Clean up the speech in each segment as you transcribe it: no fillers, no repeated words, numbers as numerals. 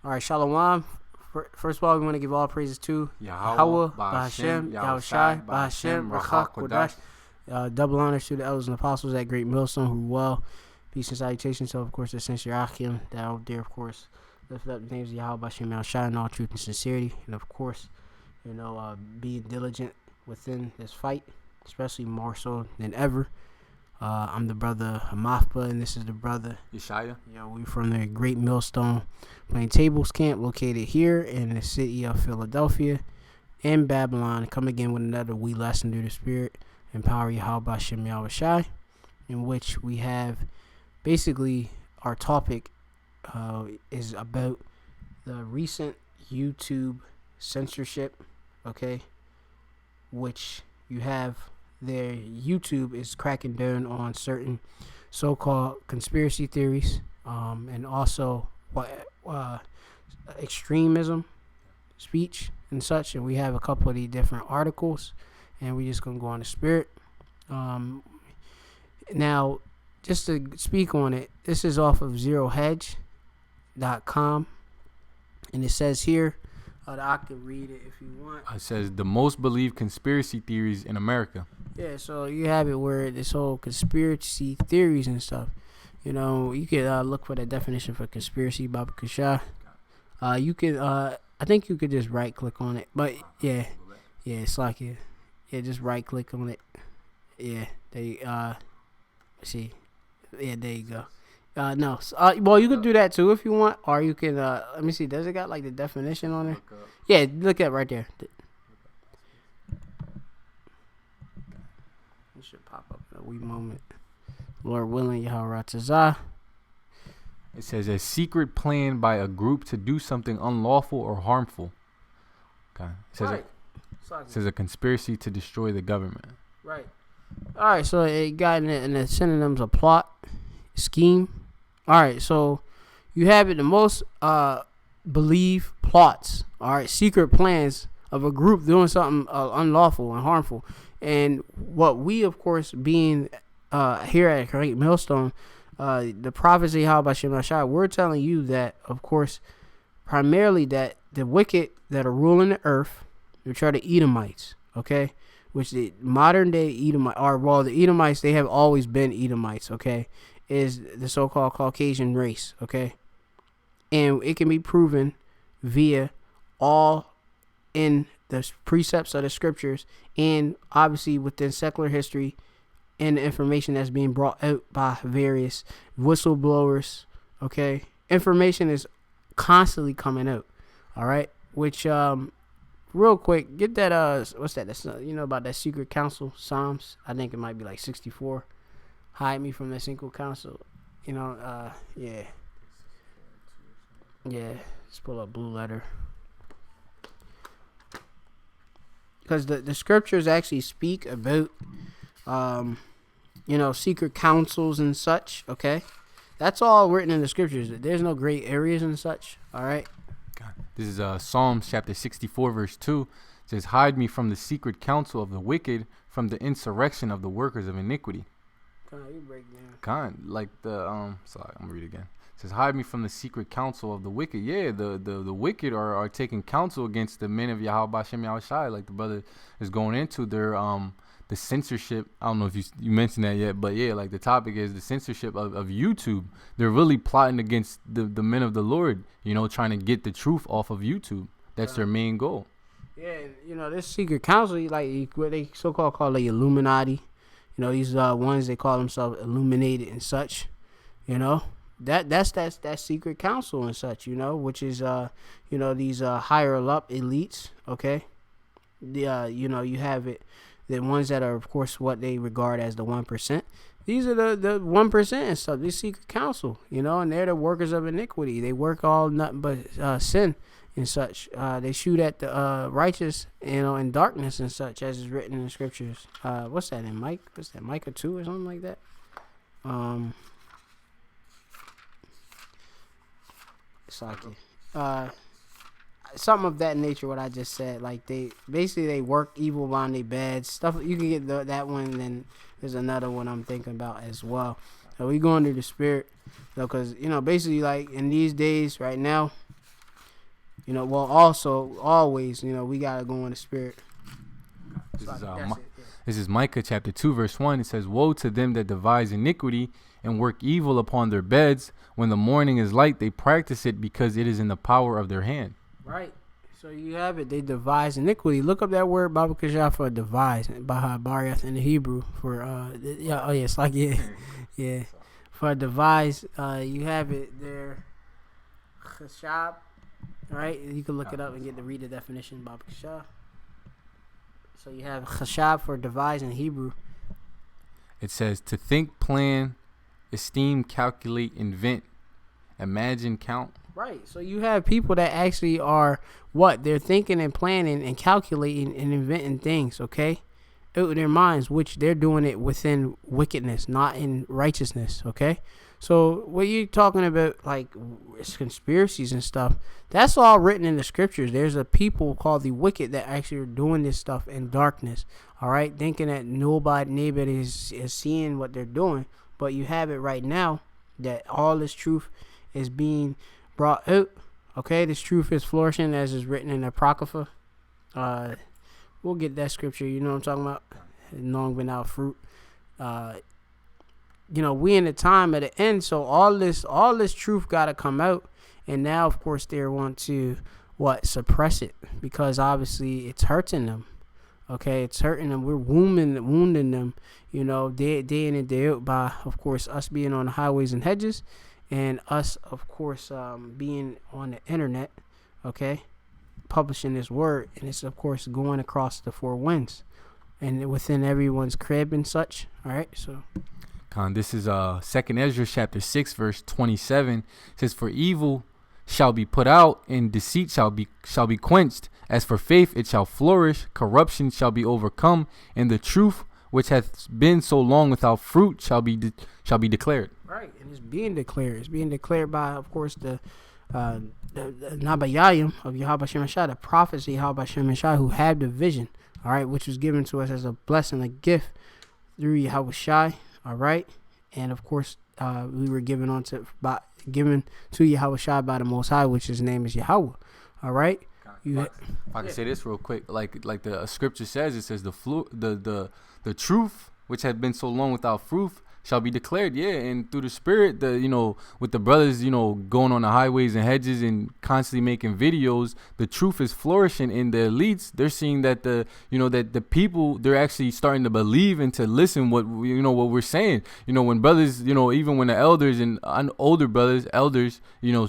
All right, Shalom. First of all, we want to give all praises to Yahweh, Ba'Hashem, Yahushai, Ba'Hashem, Rachak, Kodash. Double honors to the elders and apostles at Great Millstone who well. Peace and salutations to, of course, the sincere Achim that out there, of course, lift up the names of Yahweh, Ba'Hashem, Yahushai in all truth and sincerity. And, of course, being diligent within this fight, especially more so than ever. I'm the brother Hamafpa, and this is the brother Yeshaya. We're from the Great Millstone Plaintables camp located here in the city of Philadelphia in Babylon. Come again with another We Lesson through the Spirit, Empower Yahweh Ba'Hashem Yahushai, in which we have basically our topic is about the recent YouTube censorship, okay, which you have their YouTube is cracking down on certain so-called conspiracy theories, and also extremism speech and such. And we have a couple of the different articles, and we're just gonna go on the spirit. Now, just to speak on it, this is off of zerohedge.com, and it says here. I can read it if you want. It says the most believed conspiracy theories in America. Yeah, so you have it where this whole conspiracy theories and stuff. You could look for the definition for conspiracy, Baba Kasha. You could, I think you could just right click on it. But yeah, it's like just right click on it. Yeah, let's see. Yeah, there you go. No. Well, you could do that too if you want, or you can. Let me see. Does it got like the definition on there? Yeah, look at right there. It should pop up in a wee moment. Lord willing, Yahweh Tazah. It says a secret plan by a group to do something unlawful or harmful. Okay. It says a conspiracy to destroy the government. Right. All right. So it got in the synonyms of plot, scheme. All right, so you have it the most believed plots, all right, secret plans of a group doing something unlawful and harmful. And what we, of course, being here at Great Millstone, the prophecy, Yahweh Ba'Hashem Yahushai, we're telling you that, of course, primarily that the wicked that are ruling the earth, which are the Edomites, okay, which the modern day Edomites are, well, the Edomites, they have always been Edomites, okay, is the so-called Caucasian race, okay? And it can be proven via all in the precepts of the scriptures and obviously within secular history and the information that's being brought out by various whistleblowers, okay? Information is constantly coming out, all right? Which, real quick, get that, what's that? That's, about that secret council, Psalms. I think it might be like 64. Hide me from the single council. Yeah. Let's pull up Blue Letter. Because the scriptures actually speak about, secret councils and such, okay? That's all written in the scriptures. There's no gray areas and such, all right? This is Psalms chapter 64, verse 2. It says, hide me from the secret counsel of the wicked, from the insurrection of the workers of iniquity. You break down. Sorry, I'm gonna read it again. It says, hide me from the secret counsel of the wicked. Yeah, the wicked are taking counsel against the men of Yahweh Ba'Hashem Yahushai, like the brother is going into their the censorship. I don't know if you mentioned that yet, but yeah, like the topic is the censorship of YouTube. They're really plotting against the men of the Lord, trying to get the truth off of YouTube. That's their main goal. Yeah, this secret council, like what they so-called call the Illuminati. These ones they call themselves illuminated and such, that's that secret council and such, which is, these higher up elites. Okay. You have it. The ones that are, of course, what they regard as the 1%. These are the 1% and stuff. This secret council, and they're the workers of iniquity. They work all nothing but sin and such. They shoot at the righteous, in darkness and such, as is written in the scriptures. What's that in Mike? What's that, Micah 2 or something like that? It's like something of that nature. What I just said, like they work evil on their beds. Stuff you can get that one. And then there's another one I'm thinking about as well. So we going through the spirit, because basically, like in these days right now. You know, well, also always, you know, we gotta go in the spirit. This is Micah chapter 2 verse 1. It says, "Woe to them that devise iniquity and work evil upon their beds. When the morning is light, they practice it because it is in the power of their hand." Right. So you have it. They devise iniquity. Look up that word Baba Kashah for devise. Baha Bariath in the Hebrew for it's like yeah. For devise, you have it there. Chashab. Right. You can look it up and get to read the definition. Baba Kashah. So you have chashab for devise in Hebrew. It says to think, plan, esteem, calculate, invent, imagine, count. Right. So you have people that actually are what? They're thinking and planning and calculating and inventing things, okay? With their minds, which they're doing it within wickedness, not in righteousness, okay? So what you're talking about, like conspiracies and stuff, that's all written in the scriptures. There's a people called the wicked that actually are doing this stuff in darkness, all right? Thinking that nobody is seeing what they're doing. But you have it right now that all this truth is being brought out, okay? This truth is flourishing as is written in the Apocrypha. We'll get that scripture, you know what I'm talking about? Long been out fruit. You know, we in the time at the end, so all this truth got to come out, and now of course they want to suppress it, because obviously it's hurting them. Okay, it's hurting them. We're wounding them, you know, day in and day out, by of course us being on the highways and hedges, and us of course being on the internet, okay, publishing this word, and it's of course going across the four winds and within everyone's crib and such. All right, so this is 2nd Ezra chapter 6 verse 27. It says, "For evil shall be put out, and deceit shall be quenched. As for faith, it shall flourish. Corruption shall be overcome, and the truth, which hath been so long without fruit, shall be declared." Right, and it's being declared. It's being declared by, of course, the Nabayayim of Yahweh Shem Shai, the prophets of Yahweh Shem Shai, who had the vision. All right, which was given to us as a blessing, a gift through Yahweh Shai. All right, and of course, we were given to Yahweh Shai by the Most High, which his name is Yahweh. All right. If I can say this real quick, like the scripture says, it says the truth which had been so long without fruit shall be declared. Yeah, and through the spirit, with the brothers, going on the highways and hedges and constantly making videos, the truth is flourishing. In the elites, they're seeing that that the people, they're actually starting to believe and to listen what we're saying. When brothers, even when the elders and older brothers,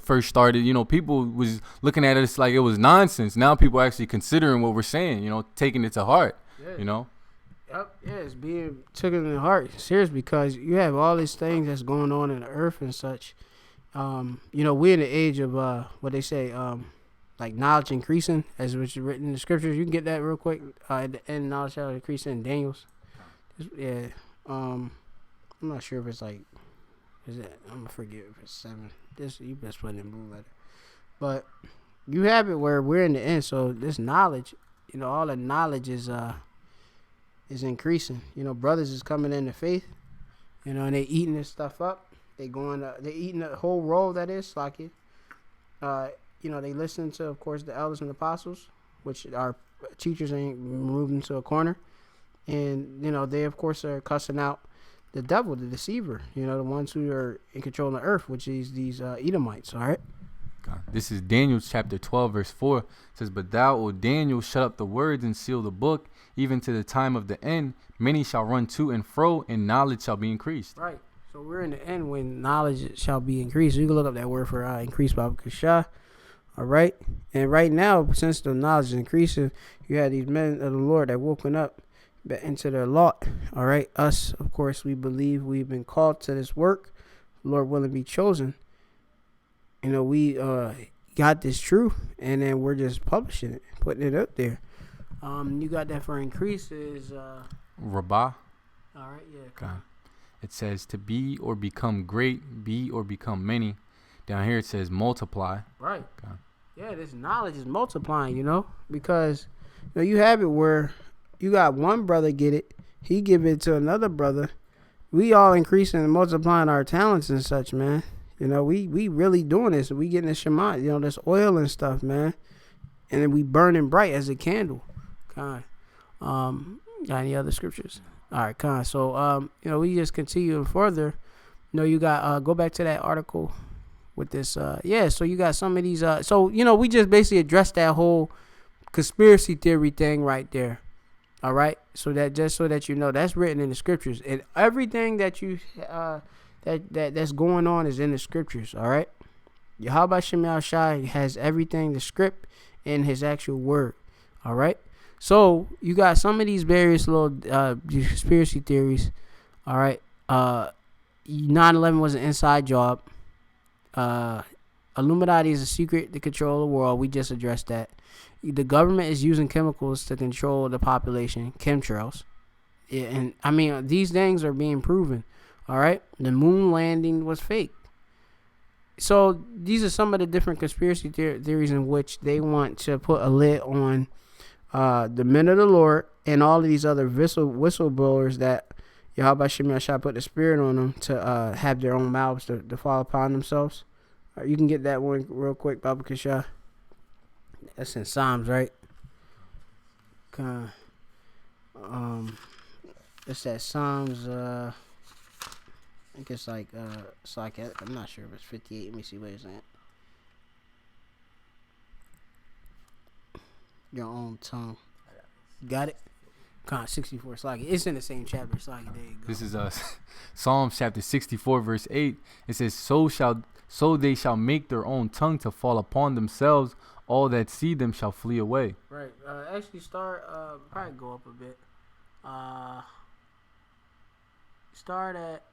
first started, people was looking at us like it was nonsense. Now people are actually considering what we're saying, taking it to heart. Yeah. Yep, yeah, it's being taken to heart, serious, because you have all these things that's going on in the earth and such. We're in the age of what they say, like knowledge increasing, as which is written in the scriptures. You can get that real quick. At the end, knowledge shall increase in Daniel's. Yeah, I'm not sure if it's like, is it? I'm gonna forget if it's 7. This you best put it in blue letter, but you have it where we're in the end. So this knowledge, all the knowledge is increasing. Brothers is coming into faith, and they eating this stuff up. They eating the whole roll that is like it. They listen to, of course, the elders and apostles, which our teachers ain't moved into a corner, and they of course are cussing out the devil, the deceiver. The ones who are in control of the earth, which is these Edomites. All right. This is Daniel chapter 12 verse 4. It says, "But thou, O Daniel, shut up the words and seal the book, even to the time of the end. Many shall run to and fro, and knowledge shall be increased." Right. So we're in the end when knowledge shall be increased. You can look up that word for increased by Kashah. All right. And right now, since the knowledge is increasing, you have these men of the Lord that woken up into their lot. All right. Us, of course, we believe we've been called to this work. Lord willing, be chosen. We got this truth, and then we're just publishing it, putting it up there. You got that for increase is Rabbah. All right, yeah. Okay. It says to be or become great, be or become many. Down here it says multiply. Right. Okay. Yeah, this knowledge is multiplying, because you have it where you got one brother get it, he give it to another brother. We all increasing and multiplying our talents and such, man. We really doing this. We getting this Shema, this oil and stuff, man. and then we burning bright as a candle. Got any other scriptures? All right, so we just continue further. You got go back to that article with this. So you got some of these. We just basically addressed that whole conspiracy theory thing right there. All right, so that that's written in the scriptures, and everything that you that's going on is in the scriptures. All right, Yahweh Shem Shai has everything, the script and his actual word. All right, so you got some of these various little conspiracy theories. All right, 9/11 was an inside job. Illuminati is a secret to control the world. We just addressed that. The government is using chemicals to control the population, chemtrails. Yeah, and I mean, these things are being proven. All right, the moon landing was fake. So these are some of the different conspiracy theories in which they want to put a lid on the men of the Lord and all of these other whistleblowers that Yahweh Shem Yahshua put the spirit on them to have their own mouths to fall upon themselves. You can get that one real quick, Baba Kasha. That's in Psalms, right? It's that Psalms. I think it's like I'm not sure if it's 58. Let me see what it's at. Your own tongue. Got it? 64. It's in the same chapter. There you go. This is Psalms chapter 64, verse 8. It says, So they shall make their own tongue to fall upon themselves. All that see them shall flee away. Right. Actually, probably go up a bit. Start at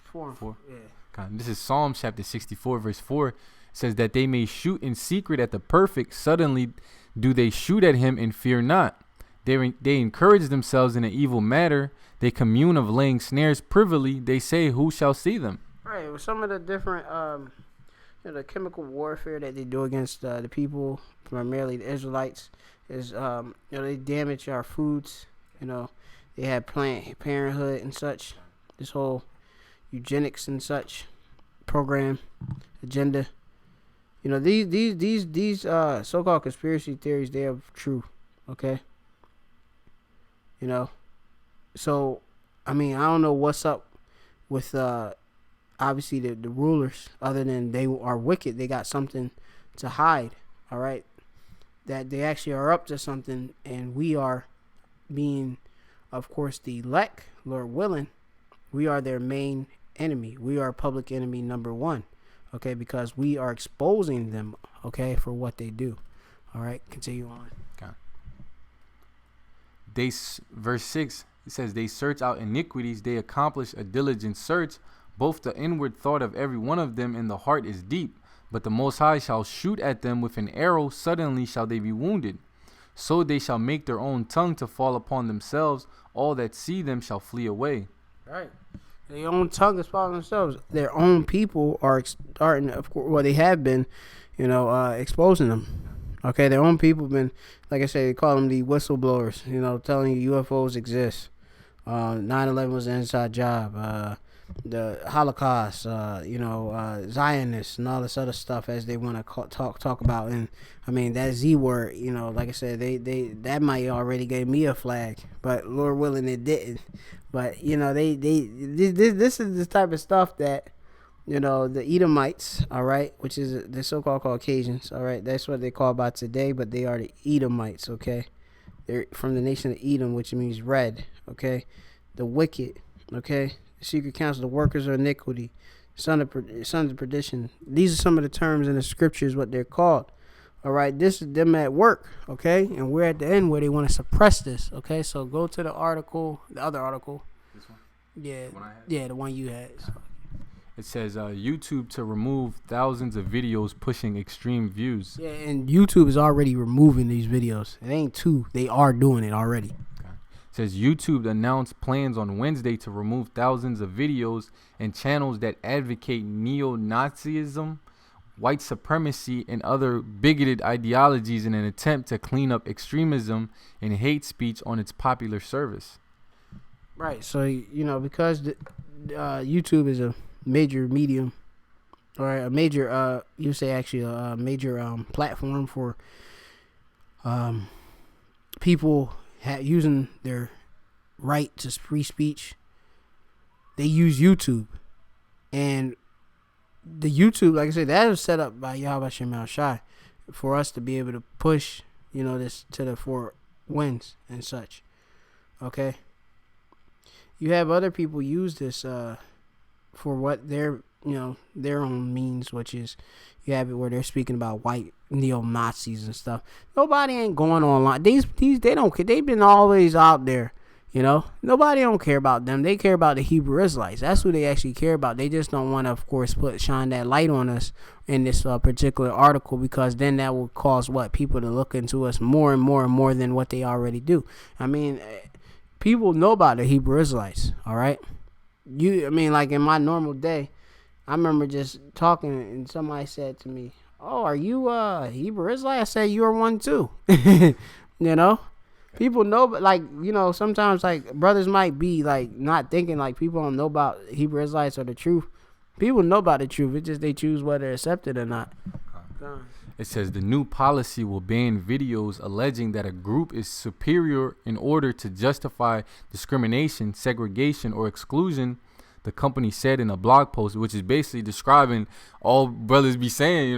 4. Yeah. God, this is Psalm chapter 64, verse 4. It says that they may shoot in secret at the perfect. Suddenly do they shoot at him and fear not. They encourage themselves in an evil matter. They commune of laying snares privily. They say, who shall see them? Right. With some of the different the chemical warfare that they do against the people, primarily the Israelites, is they damage our foods. They have Planned Parenthood and such. This whole eugenics and such program agenda. These so-called conspiracy theories, they are true. Okay. So I mean, I don't know what's up with obviously the rulers, other than they are wicked. They got something to hide. All right, that they actually are up to something, and we are being, of course, the elect, Lord willing, we are their main enemy. We are public enemy number 1. Okay, because we are exposing them, okay, for what they do. All right, continue on. Okay. Verse 6, it says, they search out iniquities, they accomplish a diligent search. Both the inward thought of every one of them and the heart is deep. But the Most High shall shoot at them with an arrow, suddenly shall they be wounded. So they shall make their own tongue to fall upon themselves. All that see them shall flee away. Right. Their own tongue is following themselves. Their own people are starting, of course, well, they have been, exposing them. Okay, their own people have been, like I said, they call them the whistleblowers, telling you UFOs exist. 9/11 was an inside job. The Holocaust, Zionists and all this other stuff, as they want to talk about. And I mean, that Z word, like I said, they that might already gave me a flag, but Lord willing, it didn't. But this is the type of stuff that the Edomites, all right, which is the so-called Caucasians, all right, that's what they call by today, but they are the Edomites. Okay, they're from the nation of Edom, which means red. Okay, the wicked. Okay. Secret counsel, the workers of iniquity, sons of perdition. These are some of the terms in the scriptures, what they're called. All right, this is them at work, okay? And we're at the end where they want to suppress this, okay? So go to the article, the other article. This one? Yeah, the one I had? Yeah, the one you had. So. It says YouTube to remove thousands of videos pushing extreme views. Yeah, and YouTube is already removing these videos. It ain't two. They are doing it already. Says YouTube announced plans on Wednesday to remove thousands of videos and channels that advocate neo-Nazism, white supremacy, and other bigoted ideologies in an attempt to clean up extremism and hate speech on its popular service. Right. So, because YouTube is a major medium, or a major you say actually a major platform for people using their right to free speech. They use YouTube, and the YouTube, like I said, that was set up by Yahweh Shem Al Shai for us to be able to push, this to the four winds and such. Okay. You have other people use this for what their their own means, which is you have it where they're speaking about white neo-Nazis and stuff. Nobody ain't going online. These they don't care. They've been always out there. Nobody don't care about them. They care about the Hebrew Israelites. That's who they actually care about. They just don't want to, of course, shine that light on us in this particular article, because then that will cause people to look into us more and more and more than what they already do. I mean, people know about the Hebrew Israelites. All right, like in my normal day, I remember just talking and somebody said to me, "Oh, are you Hebrew Israelite?" I said, "You are one too." People know, but sometimes brothers might be not thinking people don't know about Hebrew Israelites or the truth. People know about the truth. It's just they choose whether to accept it or not. It says the new policy will ban videos alleging that a group is superior in order to justify discrimination, segregation, or exclusion. The company said in a blog post, which is basically describing all brothers be saying,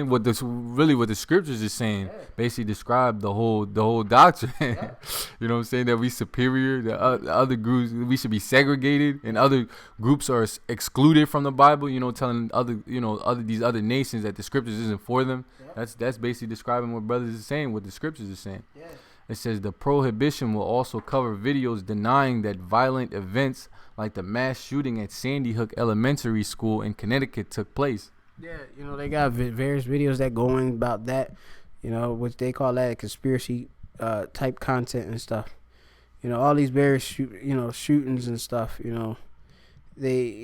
what the scriptures is saying. Yeah. Basically describe the whole doctrine. Yeah. That we superior, the other groups we should be segregated, and other groups are excluded from the Bible. Telling these other nations that the scriptures isn't for them. Yeah. That's basically describing what brothers is saying, what the scriptures is saying. Yeah. It says the prohibition will also cover videos denying that violent events like the mass shooting at Sandy Hook Elementary School in Connecticut took place. Yeah, they got various videos that go in about that, which they call that conspiracy type content and stuff. All these various shootings and stuff. You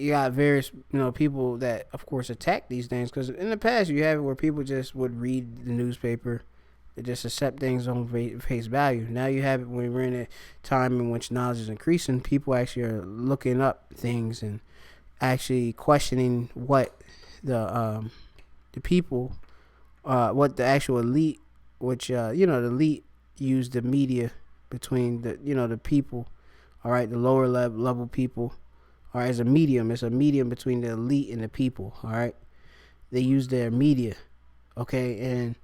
got various people that of course attack these things, because in the past you have it where people just would read the newspaper. They just accept things on face value. Now you have it when we're in a time in which knowledge is increasing. People actually are looking up things and actually questioning what the people, what the actual elite, which the elite use the media between the people, all right, the lower level people, all right, as a medium. It's a medium between the elite and the people, all right. They use their media, okay, and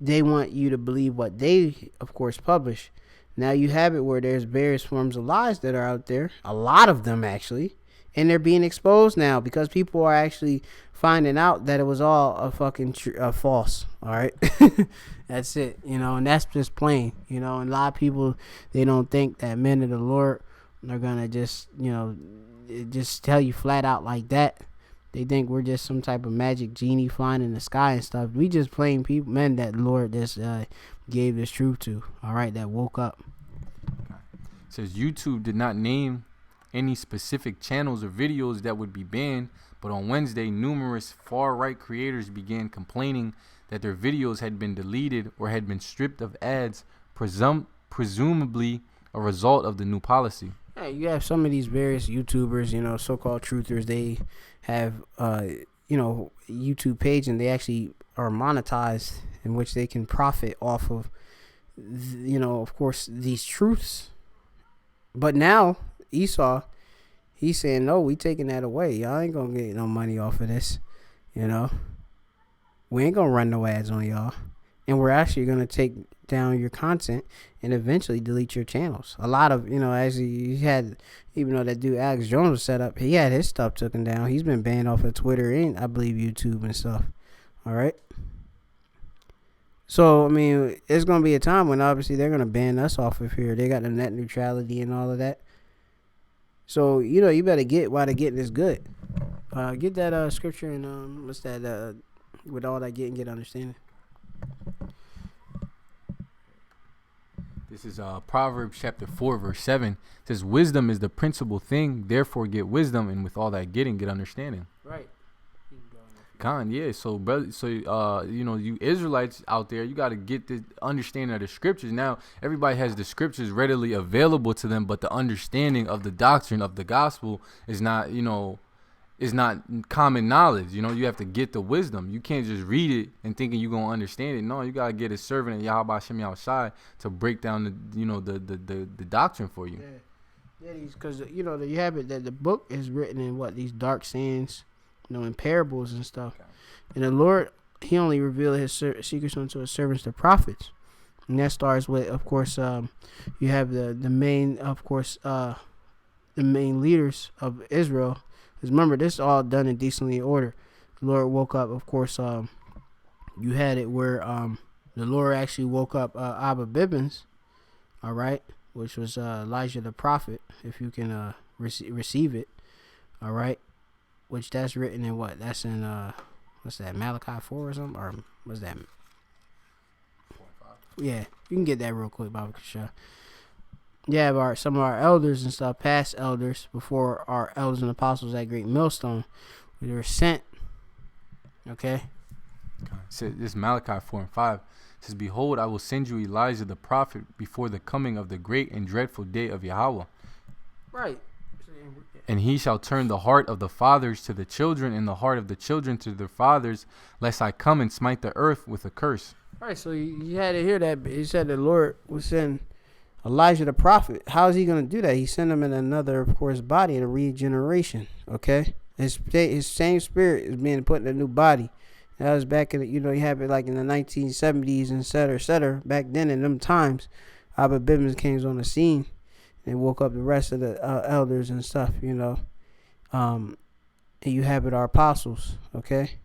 they want you to believe what they, of course, publish. Now you have it where there's various forms of lies that are out there, a lot of them actually, and they're being exposed now because people are actually finding out that it was all a fucking false. All right, that's it. And that's just plain. And a lot of people, they don't think that men of the Lord are gonna just just tell you flat out like that. They think we're just some type of magic genie flying in the sky and stuff. We just plain people, men that the Lord just gave this truth to. All right, that woke up. It says YouTube did not name any specific channels or videos that would be banned, but on Wednesday, numerous far-right creators began complaining that their videos had been deleted or had been stripped of ads, presumably a result of the new policy. Yeah, you have some of these various YouTubers, so-called truthers. They have, YouTube page, and they actually are monetized, in which they can profit off of, of course, these truths. But now Esau, he's saying, no, we taking that away. Y'all ain't gonna get no money off of this. We ain't gonna run no ads on y'all, and we're actually gonna take down your content and eventually delete your channels. A lot of, as he had, even though that dude Alex Jones was set up, he had his stuff taken down. He's been banned off of Twitter and I believe YouTube and stuff. All right. So, it's going to be a time when obviously they're going to ban us off of here. They got the net neutrality and all of that. So, you better get while the getting is good. Get that scripture and what's that, with all that get understanding. This is Proverbs chapter 4, verse 7. It says, wisdom is the principal thing, therefore get wisdom, and with all that getting, get understanding. Right. Yeah. So, brother, you Israelites out there, you got to get the understanding of the scriptures. Now, everybody has the scriptures readily available to them, but the understanding of the doctrine of the gospel is not, is not common knowledge. You know, you have to get the wisdom. You can't just read it and thinking you're gonna understand it. No, you gotta get a servant of Yahweh Hashem Yahushai to break down the doctrine for you. Yeah, because you have it that the book is written in these dark sayings, in parables and stuff. Okay. And the Lord, He only revealed His secrets unto His servants, the prophets. And that starts with, of course, you have the main, of course, the main leaders of Israel. Because remember, this is all done in decently order. The Lord woke up, of course, you had it where the Lord actually woke up Abba Bibbins, all right, which was Elijah the prophet, if you can receive it, all right, which that's written in what? That's in, what's that, Malachi 4 or something? Or what's that? 4 and 5. Yeah, you can get that real quick, Baba Kasha. Yeah, some of our elders and stuff, past elders, before our elders and apostles at Great Millstone, we were sent. Okay. So this Malachi 4 and 5 says, "Behold, I will send you Elijah the prophet before the coming of the great and dreadful day of Yahweh. Right. And he shall turn the heart of the fathers to the children, and the heart of the children to their fathers, lest I come and smite the earth with a curse." Right. So you had to hear that. He said the Lord would send Elijah the prophet. How is He going to do that? He sent him in another, of course, body, in a regeneration. Okay. His same spirit is being put in a new body. That was back in, you have it like in the 1970s and et cetera. Back then in them times, Abba Bibbins came on the scene and woke up the rest of the elders and stuff, and you have it, our apostles, okay?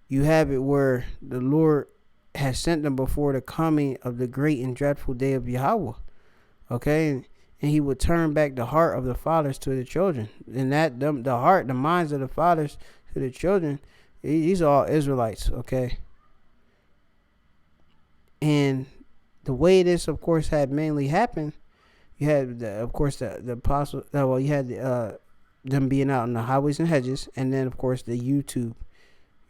You have it where the Lord has sent them before the coming of the great and dreadful day of Yahweh, okay? And He would turn back the heart of the fathers to the children. And the minds of the fathers to the children, these are all Israelites, okay? And the way this, of course, had mainly happened, you had, the apostles, you had them being out in the highways and hedges, and then, of course, the YouTube.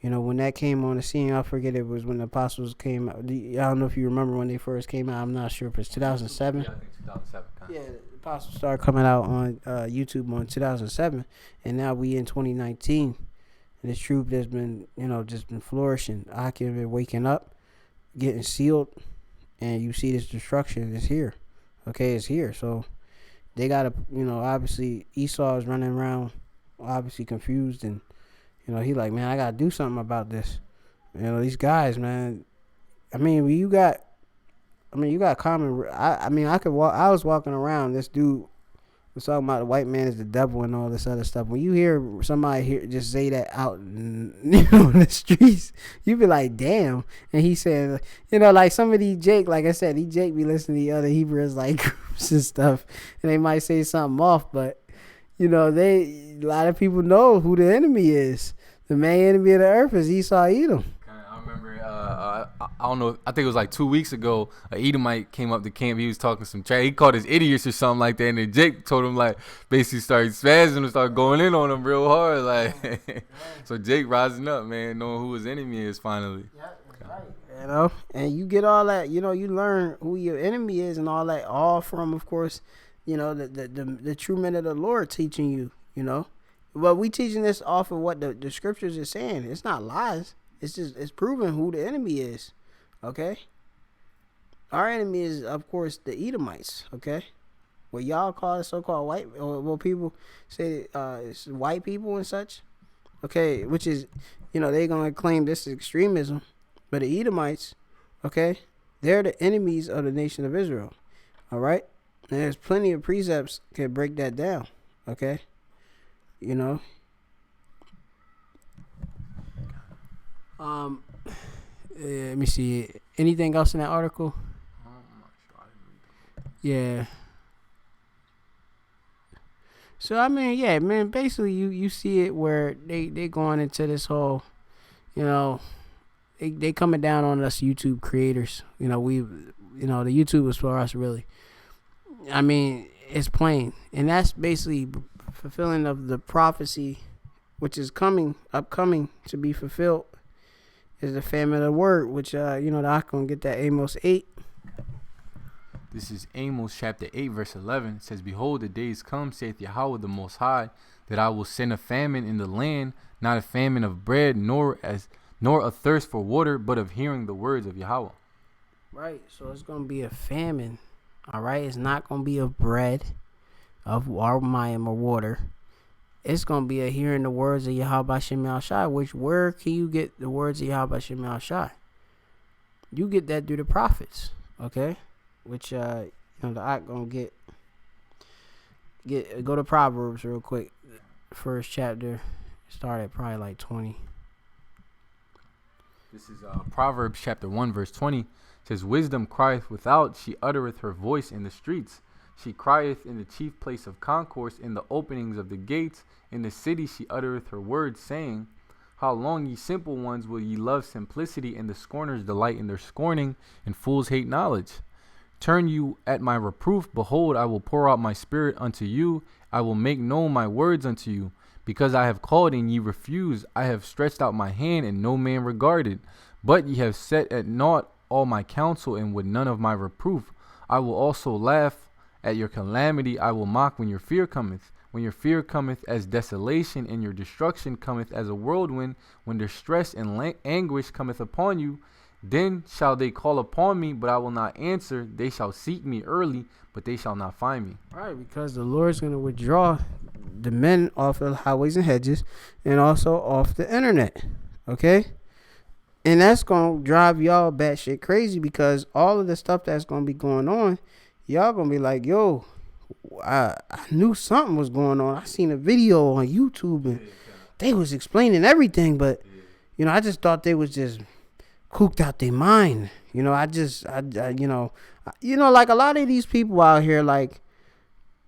When that came on the scene, I forget, it was when the apostles came out. I don't know if you remember when they first came out. I'm not sure if it's 2007. Yeah, I think 2007. Yeah, the apostles started coming out on YouTube on 2007, and now we in 2019. And this truth has been, just been flourishing. Akim been waking up, getting sealed, and you see this destruction is here. Okay, it's here. So they got to, obviously Esau is running around, obviously confused, and, he like, man, I got to do something about this. These guys, man, you got common, I was walking around, this dude was talking about the white man is the devil and all this other stuff. When you hear somebody just say that out in the streets, you be like, damn. And he said, like some of these Jake, like I said, Jake be listening to the other Hebrews like groups and stuff, and they might say something off, but a lot of people know who the enemy is. The main enemy of the earth is Esau Edom. I remember, I don't know, I think it was like 2 weeks ago, a Edomite came up to camp. He was talking some trash. He called us idiots or something like that. And then Jake told him, like, basically started spazzing and started going in on him real hard. Like, so Jake rising up, man, knowing who his enemy is finally. Yeah, that's right. And you get all that, you learn who your enemy is and all that, all from, of course, the true men of the Lord teaching you, But we teaching this off of what the scriptures is saying. It's not lies. It's proving who the enemy is. Okay? Our enemy is, of course, the Edomites. Okay? What y'all call the so-called white, or what people say it's white people and such. Okay? Which is, they're going to claim this is extremism. But the Edomites, okay, they're the enemies of the nation of Israel. All right? And there's plenty of precepts can break that down. Okay? Let me see. Anything else in that article? Yeah. So basically you see it where they going into this whole, they coming down on us YouTube creators. The YouTube was for us, really. It's plain, and that's basically fulfilling of the prophecy, which is upcoming to be fulfilled, is the famine of the word, which I can get that Amos 8. This is Amos chapter 8 verse 11. It says, "Behold, the days come, saith Yahweh the Most High, that I will send a famine in the land, not a famine of bread, nor a thirst for water, but of hearing the words of Yahweh. Right. So it's gonna be a famine. All right. It's not gonna be of bread, of mayim or water. It's gonna be a hearing the words of Yahweh Shem Shai. Which where can you get the words of Yahweh Shem Shai? You get that through the prophets. Okay. Which the I gonna get go to Proverbs real quick. First chapter, start at probably like 20. This is Proverbs chapter 1 verse 20. It says, wisdom crieth without, she uttereth her voice in the streets. She crieth in the chief place of concourse, in the openings of the gates. In the city she uttereth her words, saying, how long, ye simple ones, will ye love simplicity, and the scorners delight in their scorning, and fools hate knowledge? Turn you at my reproof, behold, I will pour out my spirit unto you. I will make known my words unto you. Because I have called and ye refuse, I have stretched out my hand and no man regarded. But ye have set at naught all my counsel and would none of my reproof. I will also laugh at your calamity. I will mock when your fear cometh. When your fear cometh as desolation, and your destruction cometh as a whirlwind, when distress and anguish cometh upon you, then shall they call upon me, but I will not answer. They shall seek me early, but they shall not find me. Right, because the Lord's going to withdraw the men off of highways and hedges and also off the internet. Okay? And that's going to drive y'all batshit crazy, because all of the stuff that's going to be going on, y'all going to be like, yo, I knew something was going on. I seen a video on YouTube and they was explaining everything, but, I just thought they was just cooked out their mind. Like a lot of these people out here, like,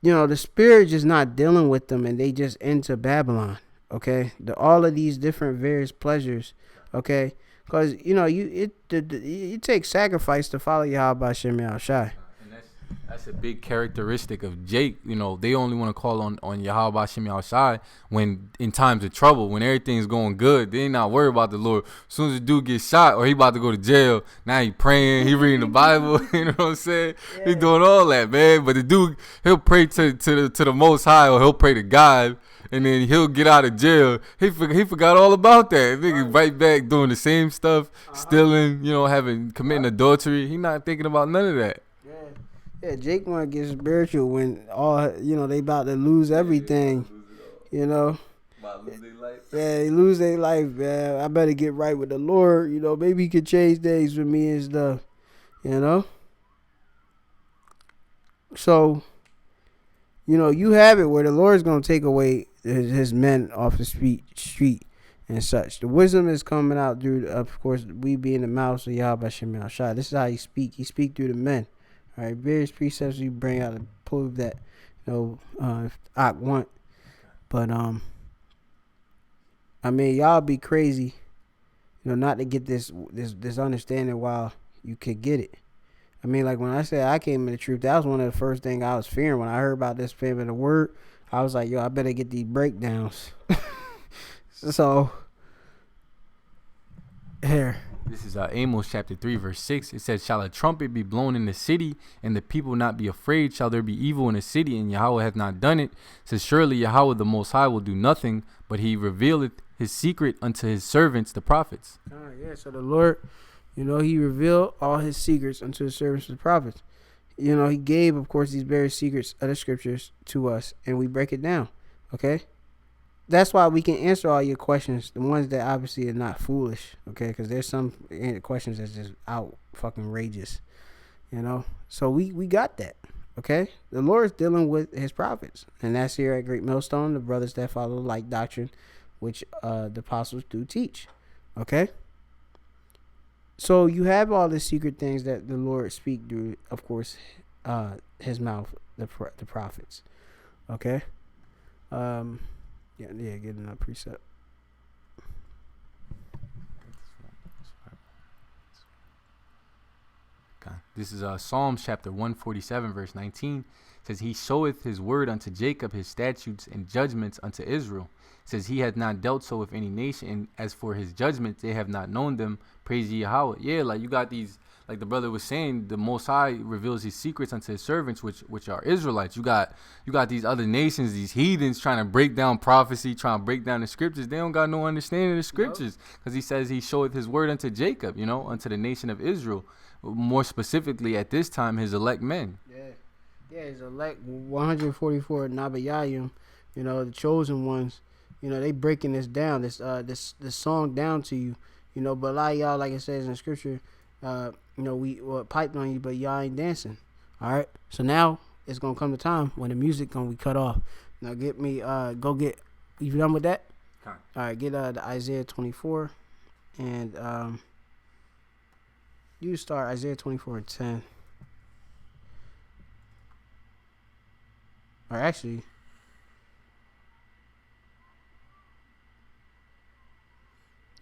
the spirit just not dealing with them, and they just into Babylon. Okay, all of these different various pleasures. Okay, because it takes sacrifice to follow Yahweh Shem Shai. That's a big characteristic of Jake. They only want to call on Yahweh Shem Shai when in times of trouble, when everything's going good. They ain't not worried about the Lord. As soon as the dude gets shot or he about to go to jail, now he praying, he reading the Bible. You know what I'm saying? Yeah. He doing all that, man. But the dude, he'll pray to the Most High, or he'll pray to God, and then he'll get out of jail. He forgot all about that. Nigga right back doing the same stuff, stealing, committing adultery. He not thinking about none of that. Yeah, Jake want to get spiritual when they about to lose everything, About to lose their life. Yeah, they lose their life, man. I better get right with the Lord, maybe he could change days with me and stuff, So, you have it where the Lord's going to take away his men off the street and such. The wisdom is coming out through, of course, we being the mouths of Yahweh Shem Shai. This is how he speak. He speak through the men. All right, various precepts we bring out to prove that, if I want. But, y'all be crazy, not to get this understanding while you could get it. Like when I said I came in the truth, that was one of the first things I was fearing. When I heard about this famine of the word, I was like, yo, I better get these breakdowns. So, here. This is Amos chapter 3 verse 6. It says, shall a trumpet be blown in the city, and the people not be afraid? Shall there be evil in the city, and Yahweh hath not done it? It says, surely Yahweh the Most High will do nothing, but he revealeth his secret unto his servants the prophets. Yeah, so the Lord, he revealed all his secrets unto his servants the prophets. He gave, of course, these various secrets of the scriptures to us, and we break it down. Okay? That's why we can answer all your questions, the ones that obviously are not foolish, okay? Because there's some questions that's just out fucking rageous, So we got that, okay? The Lord's dealing with his prophets, and that's here at Great Millstone, the brothers that follow like doctrine, which the apostles do teach, okay? So you have all the secret things that the Lord speak through, of course, his mouth, the prophets, okay? Yeah, getting a precept. Okay. This is Psalms chapter 147 verse 19. It says, he showeth his word unto Jacob, his statutes and judgments unto Israel. It says, he hath not dealt so with any nation, and as for his judgments, they have not known them. Praise ye Yahweh. Yeah, like you got these, like the brother was saying, the Most High reveals his secrets unto his servants, which are Israelites. You got these other nations, these heathens trying to break down prophecy, trying to break down the scriptures. They don't got no understanding of the scriptures, because he says he showeth his word unto Jacob, unto the nation of Israel. More specifically at this time, his elect men. Yeah, his elect 144 Nabayayim, the chosen ones. They breaking this down, this song down to you. But a lot of y'all, like it says in scripture, we piped on you, but y'all ain't dancing. All right. So now it's gonna come the time when the music gonna be cut off. Now get me, you done with that? Okay. All right. Get the Isaiah 24, and you start Isaiah 24 and 10. Or actually,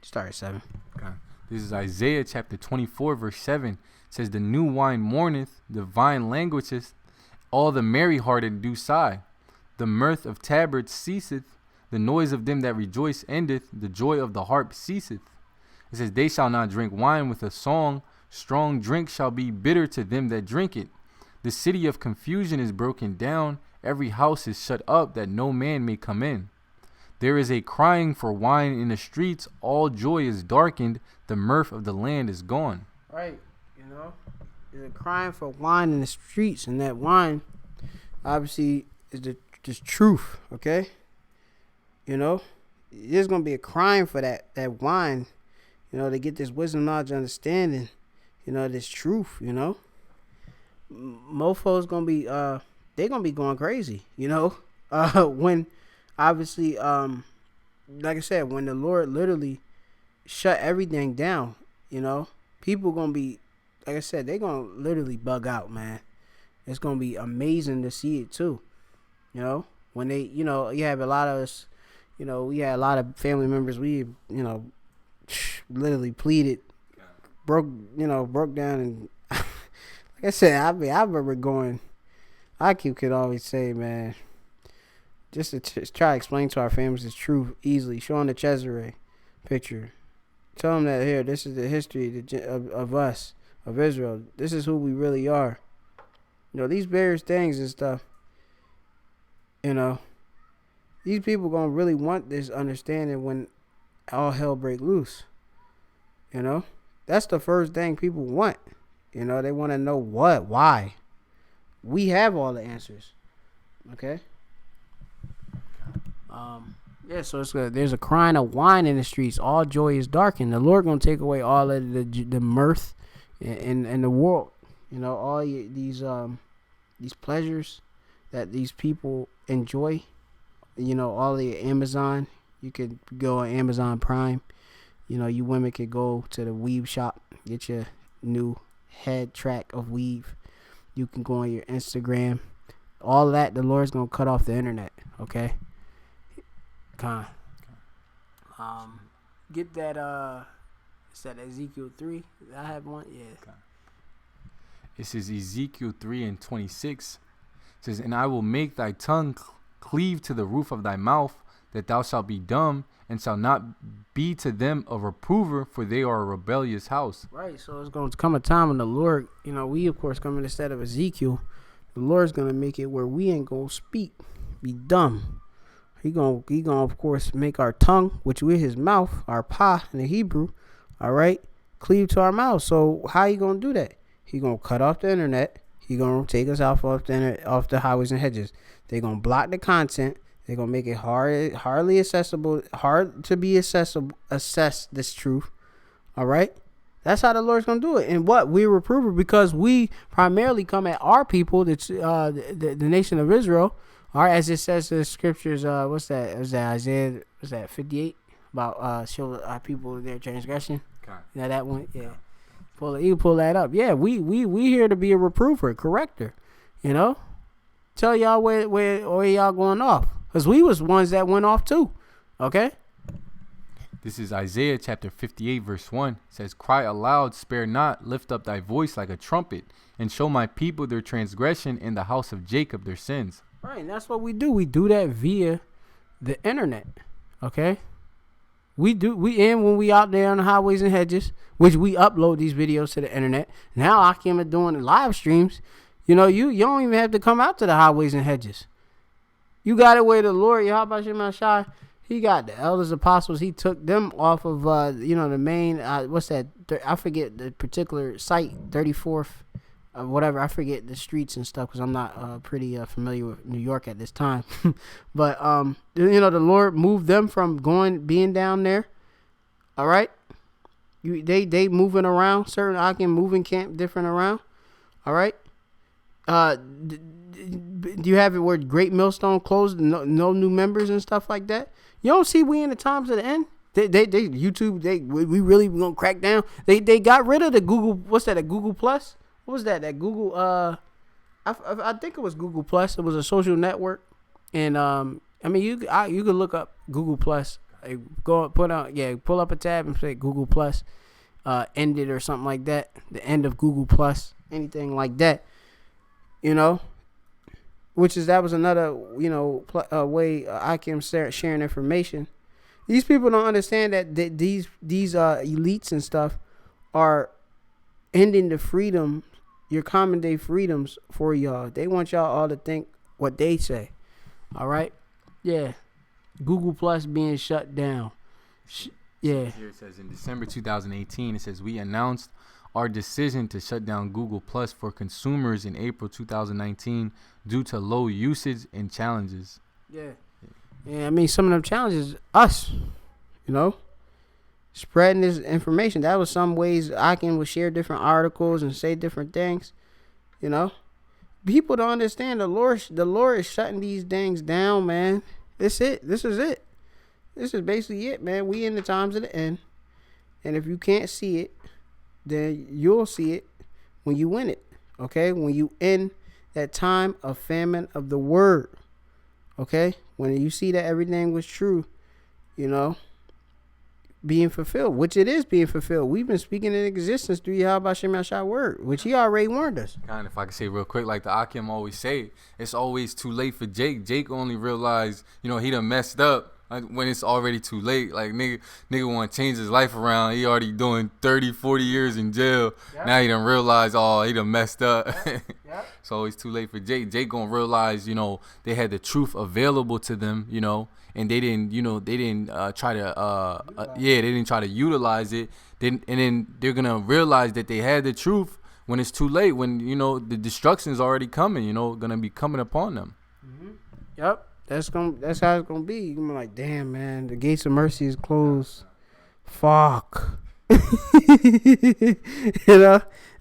start at 7. Okay. This is Isaiah chapter 24, verse 7. It says, the new wine mourneth, the vine languisheth, all the merry-hearted do sigh. The mirth of tabrets ceaseth, the noise of them that rejoice endeth, the joy of the harp ceaseth. It says, they shall not drink wine with a song, strong drink shall be bitter to them that drink it. The city of confusion is broken down, every house is shut up, that no man may come in. There is a crying for wine in the streets, all joy is darkened, the mirth of the land is gone. Right, there's a crying for wine in the streets, and that wine, obviously, is the truth, okay? There's going to be a crying for that wine, to get this wisdom, knowledge, understanding, this truth, Mofo's going to be, they're going to be going crazy, when, obviously, like I said, when the Lord literally shut everything down, people going to be, like I said, they're going to literally bug out, man. It's going to be amazing to see it too. When they, you have a lot of us, we had a lot of family members, we, literally pleaded, broke down, and like I said, I remember going, could always say, man, just to try to explain to our families the truth easily, showing the Cesare picture, tell them that here, this is the history of us, of Israel. This is who we really are. These various things and stuff. These people gonna really want this understanding when all hell break loose. That's the first thing people want. They want to know why. We have all the answers. Okay. Yeah, so there's a crying of wine in the streets. All joy is darkened. The Lord gonna take away all of the mirth in the world. All these pleasures that these people enjoy. All the Amazon. You could go on Amazon Prime. You women could go to the weave shop, get your new head track of weave. You can go on your Instagram. All that, the Lord's gonna cut off the internet. Okay. Get that. Is that Ezekiel 3? I have one. Yeah. Okay. This is Ezekiel 3 and 26. It says, and I will make thy tongue cleave to the roof of thy mouth, that thou shalt be dumb, and shalt not be to them a reprover, for they are a rebellious house. Right. So it's going to come a time when the Lord, we of course come instead of Ezekiel. The Lord's going to make it where we ain't going to speak, be dumb. He gonna of course make our tongue, which with his mouth, our pa in the Hebrew, all right, cleave to our mouth. So how you gonna do that? He gonna cut off the internet. He gonna take us off the internet, off the highways and hedges. They gonna block the content. They gonna make it hardly accessible, hard to be assess this truth. All right, that's how the Lord's gonna do it. And what we reprove it, because we primarily come at our people, the nation of Israel. All right, as it says in the scriptures, what's that? Was that Isaiah? Was that 58 about show our people their transgression? Okay. That one, yeah. You pull that up. Yeah, we here to be a reprover, corrector. Tell y'all where y'all going off, because we was ones that went off too. Okay. This is Isaiah chapter 58, verse 1. It says, cry aloud, spare not, lift up thy voice like a trumpet, and show my people their transgression, and the house of Jacob their sins. Right, and that's what we do. We do that via the internet. Okay. We when we out there on the highways and hedges, which we upload these videos to the internet. Now Akim are doing live streams. You know, you don't even have to come out to the highways and hedges. You got it where the Lord, Yahweh Shem Shai, he got the elders apostles. He took them off of the main what's that? I forget the particular site, 34th, whatever. I forget the streets and stuff because I'm not pretty familiar with New York at this time. But the Lord moved them from being down there. All right, they moving around. Certain Akim moving camp different around. All right. Do you have it where Great Millstone closed, no new members and stuff like that? You don't see we in the times of the end. They YouTube, we really gonna crack down. They got rid of the Google. What's that? A Google Plus? What was that? That Google. I think it was Google Plus. It was a social network, and you could look up Google Plus. Pull up a tab and say Google Plus, ended or something like that. The end of Google Plus, anything like that. That was another way I can start sharing information. These people don't understand that these elites and stuff are ending the freedom, your common day freedoms for y'all. They want y'all all to think what they say. All right, yeah. Google Plus being shut down. Here it says in December 2018, it says we announced our decision to shut down Google Plus for consumers in April 2019 due to low usage and challenges. Yeah, I mean, some of them challenges, us, spreading this information. That was some ways I would share different articles and say different things. People don't understand the Lord is shutting these things down, man. This is it. This is basically it, man. We in the times of the end, and if you can't see it, then you'll see it when you win it. Okay, when you end that time of famine of the word. Okay, when you see that everything was true, being fulfilled, which it is being fulfilled. We've been speaking in existence through Yahweh Shem Yahshua word, which he already warned us. Kind of, if I can say real quick, like the Akim always say, it's always too late for Jake. Jake only realized, he done messed up when it's already too late. Like nigga want to change his life around. He already doing 30, 40 years in jail. Yep. Now he done realize, he done messed up. Yep. It's always too late for Jake. Jake gonna realize, they had the truth available to them, and they didn't, try to, they didn't try to utilize it. And then they're gonna realize that they had the truth when it's too late. When the destruction's already coming. Gonna be coming upon them. Mm-hmm. Yep. That's how it's gonna be. You're gonna be like, damn, man, the gates of mercy is closed. Fuck.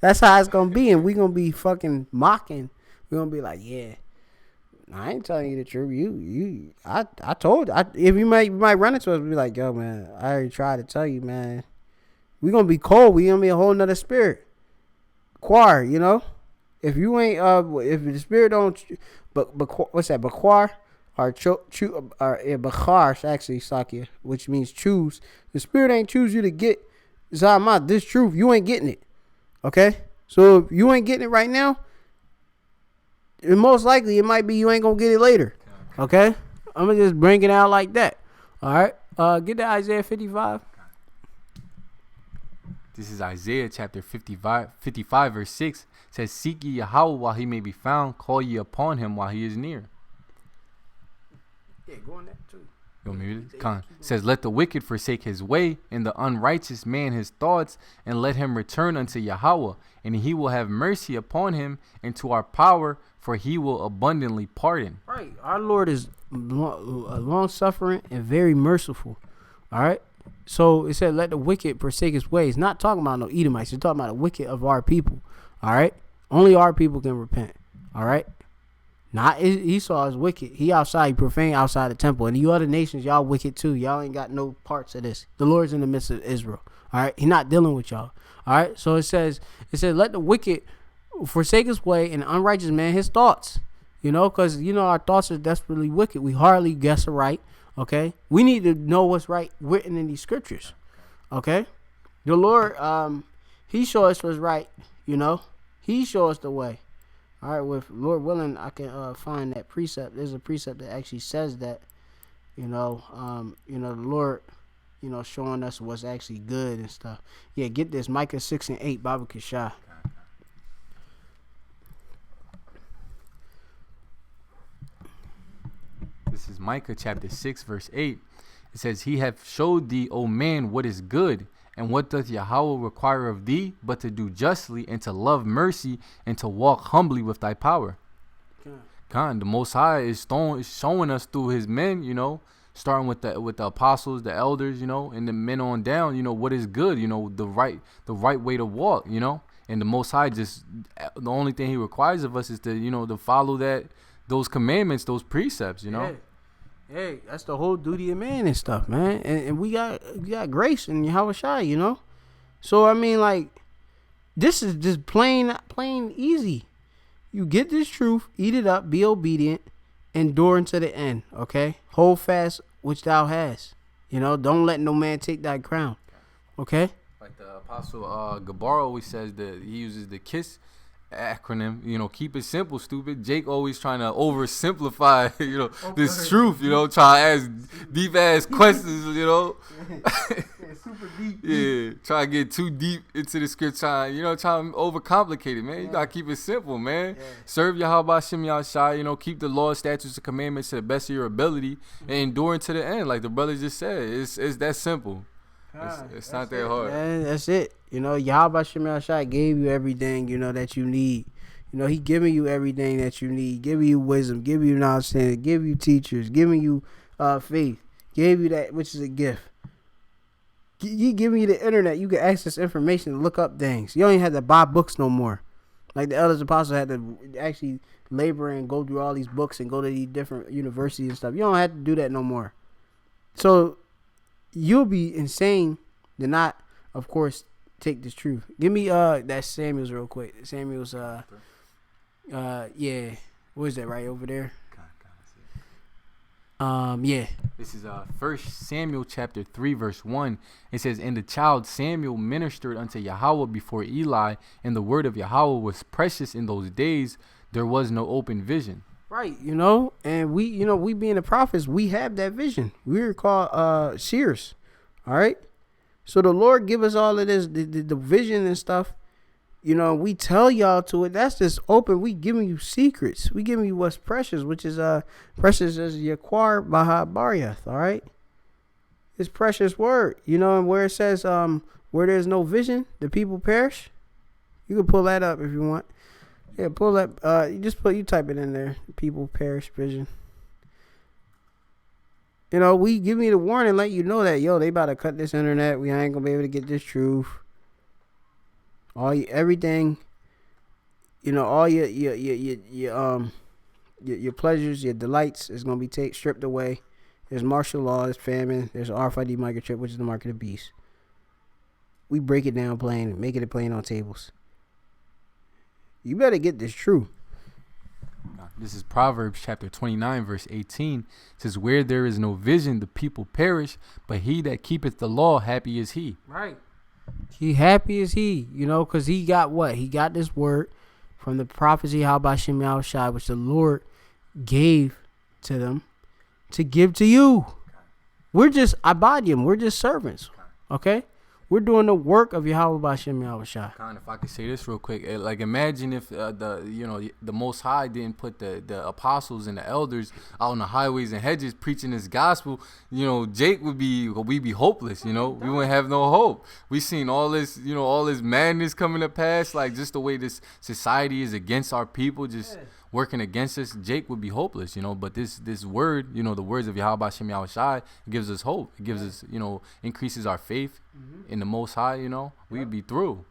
That's how it's gonna be, and we gonna be fucking mocking. We're gonna be like, yeah, I ain't telling you the truth. I told. If you might run into us, we'll be like, yo, man, I already tried to tell you, man. We gonna be cold. We gonna be a whole nother spirit. Choir, If you ain't, if the spirit don't, but what's that? Bakwar. Or Bakhar, actually, Sakya, which means choose. The spirit ain't choose you to get Zahmat, this truth. You ain't getting it. Okay? So if you ain't getting it right now, most likely it might be you ain't going to get it later. Okay? I'm going to just bring it out like that. All right? Get to Isaiah 55. This is Isaiah chapter 55 verse 6. It says, seek ye Yahweh while he may be found. Call ye upon him while he is near. Yeah, go on that too. You want me to read it? It says, let the wicked forsake his way, and the unrighteous man his thoughts, and let him return unto Yahweh, and he will have mercy upon him, and to our power, for he will abundantly pardon. Right. Our Lord is long-suffering and very merciful. All right? So it said, let the wicked forsake his way. It's not talking about no Edomites. It's talking about the wicked of our people. All right? Only our people can repent. All right? Not Esau is wicked. He outside, he profane outside the temple. And you other nations, y'all wicked too. Y'all ain't got no parts of this. The Lord's in the midst of Israel. All right. He's not dealing with y'all. All right. So it says, let the wicked forsake his way and the unrighteous man his thoughts. Because, our thoughts are desperately wicked. We hardly guess right. Okay. We need to know what's right written in these scriptures. Okay. The Lord, he showed us what's right. He showed us the way. All right, with Lord willing, I can find that precept. There's a precept that actually says that. The Lord, showing us what's actually good and stuff. Yeah, get this, Micah 6:8, Baba Kishah. This is Micah chapter 6, verse 8. It says, He hath showed thee, O man, what is good, and what doth Yahweh require of thee, but to do justly, and to love mercy, and to walk humbly with thy power. God, the Most High is showing us through His men, starting with the apostles, the elders, and the men on down, what is good, the right way to walk, and the Most High the only thing He requires of us is to follow those commandments, those precepts, Yeah. Hey, that's the whole duty of man and stuff, man. And we got grace in Yahweh Shai, So I mean, like, this is just plain easy. You get this truth, eat it up, be obedient, endure unto the end. Okay, hold fast which thou hast. Don't let no man take thy crown. Okay. Like the apostle Gabar always says that he uses the KISS acronym, keep it simple, stupid. Jake always trying to oversimplify, this truth, trying to ask deep ass questions, Super deep. Yeah, try to get too deep into the script, trying to overcomplicate it, man. You gotta keep it simple, man. Yeah. Serve Yahweh Shem Yahshai, keep the law, statutes, and commandments to the best of your ability, and endure to the end, like the brother just said. It's that simple. It's not that hard. Man, that's it. Yahweh Shem Shai gave you everything, that you need. He giving you everything that you need, giving you wisdom, giving you knowledge, giving you teachers, giving you faith, gave you that which is a gift. He giving you the internet. You can access information to look up things. You don't even have to buy books no more. Like the elders apostles had to actually labor and go through all these books and go to these different universities and stuff. You don't have to do that no more. So you'll be insane to not, of course, take this truth. Give me that Samuel's real quick. Samuel's yeah. What is that right over there? Yeah. This is 1 Samuel chapter 3 verse 1. It says, And the child Samuel ministered unto Yahweh before Eli, and the word of Yahweh was precious in those days. There was no open vision. Right, and we being the prophets, we have that vision. We're called seers. All right. So the Lord give us all of this, the vision and stuff. We tell y'all to it. That's just open. We giving you secrets. We giving you what's precious, which is precious as Yaquar Baha Baryath. All right. It's precious word. And where it says where there's no vision, the people perish. You can pull that up if you want. Yeah, pull that. You type it in there. People perish vision. We give me the warning, let you know that they about to cut this internet. We ain't gonna be able to get this truth. Everything. All your pleasures, your delights is gonna be stripped away. There's martial law, there's famine, there's RFID microchip, which is the mark of the beast. We break it down plain, making it plain on tables. You better get this true. This is Proverbs chapter 29 verse 18. It says, Where there is no vision, the people perish, but he that keepeth the law, happy is he. Right. He happy is he, because he got what? He got this word from the prophecy Habashim Yahushai, which the Lord gave to them to give to you. We're just Abadim. We're just servants. Okay? We're doing the work of Yahweh Bashem Yahushai. If I could say this real quick, like imagine if the Most High didn't put the apostles and the elders out on the highways and hedges preaching this gospel. Jake we'd be hopeless. We wouldn't have no hope. We seen all this madness coming to pass, like just the way this society is against our people, just working against us. Jake would be hopeless. But this word, the words of Yahweh Bashem Yahushai, gives us hope. It gives us, increases our faith in the Most High. We'd be through.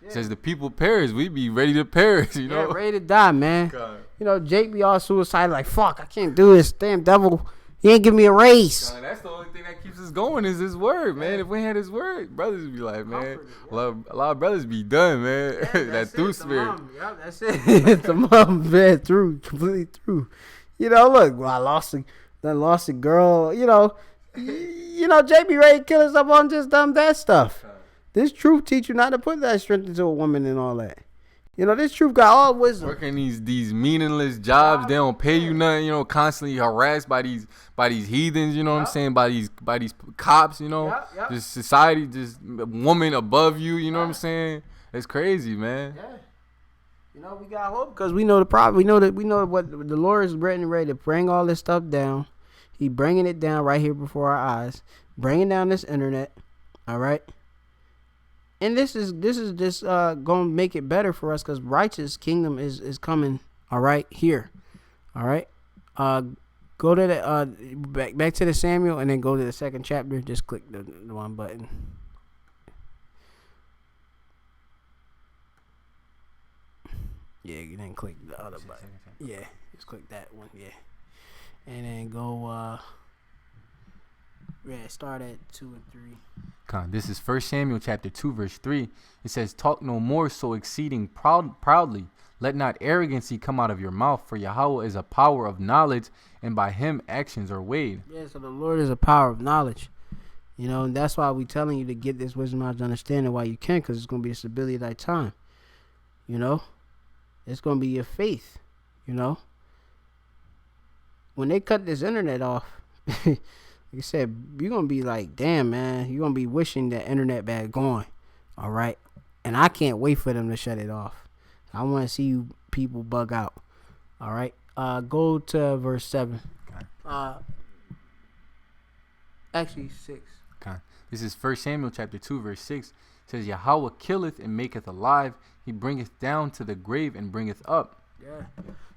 It says the people perish, we'd be ready to perish. Yeah, ready to die, man. God. Jake be all suicidal, like, fuck, I can't do this. Damn devil, he ain't give me a race. God, that's the only thing that keeps us going is his word, man. If we had his word, brothers would be like, man, a lot of brothers be done, man. That through spirit. That's it. It's a mom, man, completely through. Look, I lost a girl. Jake be ready to kill himself on just that stuff. This truth teach you not to put that strength into a woman and all that. You know, this truth got all wisdom. Working these meaningless jobs, they don't pay you nothing. You know, constantly harassed by these heathens. You know what I'm saying? By these cops. You know, just society, just woman above you. You know what I'm saying? It's crazy, man. Yeah. You know, we got hope because we know the problem. We know what the Lord is ready to bring all this stuff down. He bringing it down right here before our eyes, bringing down this internet. All right. And this is just gonna make it better for us because righteous kingdom is coming. All right, here. All right. Go to the back to the Samuel and then go to the second chapter. Just click the one button. Yeah, you then click the other button. Yeah, just click that one. Yeah, and then go. Start at 2 and 3. This is 1 Samuel chapter 2 verse 3. It says, "Talk no more so exceeding proudly. Let not arrogancy come out of your mouth, for Yahweh is a power of knowledge, and by him actions are weighed." Yeah, so the Lord is a power of knowledge. You know, and that's why we telling you to get this wisdom out of understanding while you can, because it's going to be a stability of thy time. You know, it's going to be your faith. You know, when they cut this internet off, like I said, you're going to be like, damn, man, you're going to be wishing that internet bad gone. All right. And I can't wait for them to shut it off. I want to see you people bug out. All right. Go to verse 7. Okay. Actually 6. Okay. This is 1 Samuel chapter 2 verse 6. It says, "Yahweh killeth and maketh alive. He bringeth down to the grave and bringeth up." Yeah.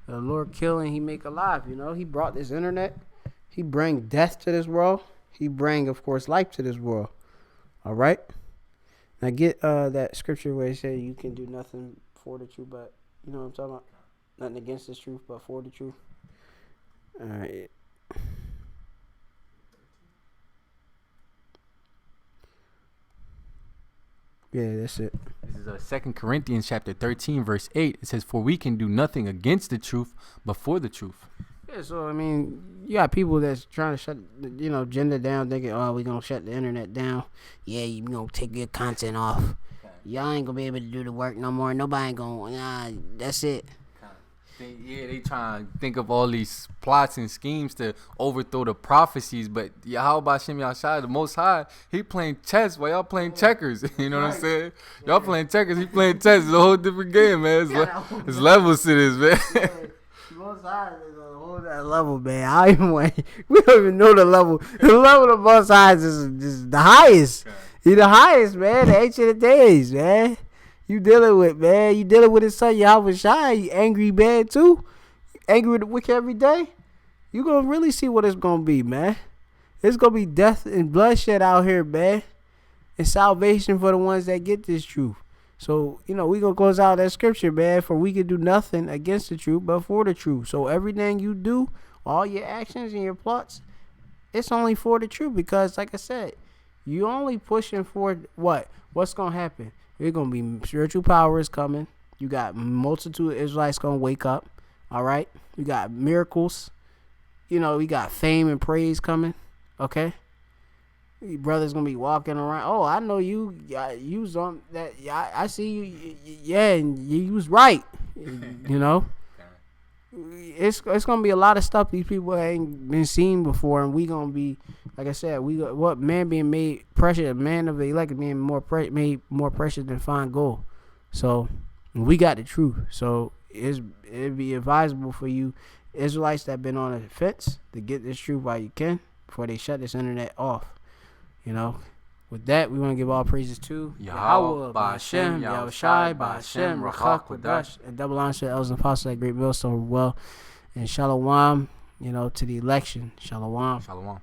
The Lord kill and he make alive. You know, he brought this internet. He bring death to this world. He bring, of course, life to this world. All right. Now get that scripture where it says you can do nothing for the truth, but you know what I'm talking about? Nothing against this truth, but for the truth. All right. Yeah, that's it. This is 2 Corinthians chapter 13 verse 8. It says, "For we can do nothing against the truth, but for the truth." Yeah, so I mean, you got people that's trying to shut, gender down, thinking, "Oh, we gonna shut the internet down. Yeah, you gonna take your content off. Y'all ain't gonna be able to do the work no more. Nobody ain't gonna. Nah, that's it." Yeah, they trying to think of all these plots and schemes to overthrow the prophecies, but Yahweh Shem Yahshai, the Most High, he playing chess while y'all playing checkers. You know what I'm saying? Y'all playing checkers, he playing chess. It's a whole different game, man. It's levels to this, man. Most High is on a whole other level, man. We don't even know the level. The level of Most High is the highest. He the highest, man. The ancient of days, man. You dealing with his son Yahweh Shai. You angry, man, too. You angry with the wicked every day. You gonna really see what it's gonna be, man. It's gonna be death and bloodshed out here, man. And salvation for the ones that get this truth. So, we gonna close out that scripture, man. For we can do nothing against the truth, but for the truth. So everything you do, all your actions and your plots, it's only for the truth. Because, like I said, you only pushing for what? What's gonna happen? There's going to be spiritual powers coming. You got multitude of Israelites going to wake up. All right? You got miracles. We got fame and praise coming. Okay? Your brother's going to be walking around. Oh, I know you. You was on that. I see you. Yeah, and you was right. It's going to be a lot of stuff these people ain't been seen before. And we going to be, like I said, what man being made precious, a man of the elect being made more precious than fine gold. So we got the truth. So it'd be advisable for you Israelites that been on the fence to get this truth while you can before they shut this internet off. With that, we want to give all praises to Yahweh, Ba'ashem, Yahushai, Ba'ashem, Rachak, Wadash, and double honor to the elders and apostles at Great Millstone. Well, and Shalom, to the election. Shalom. Shalom.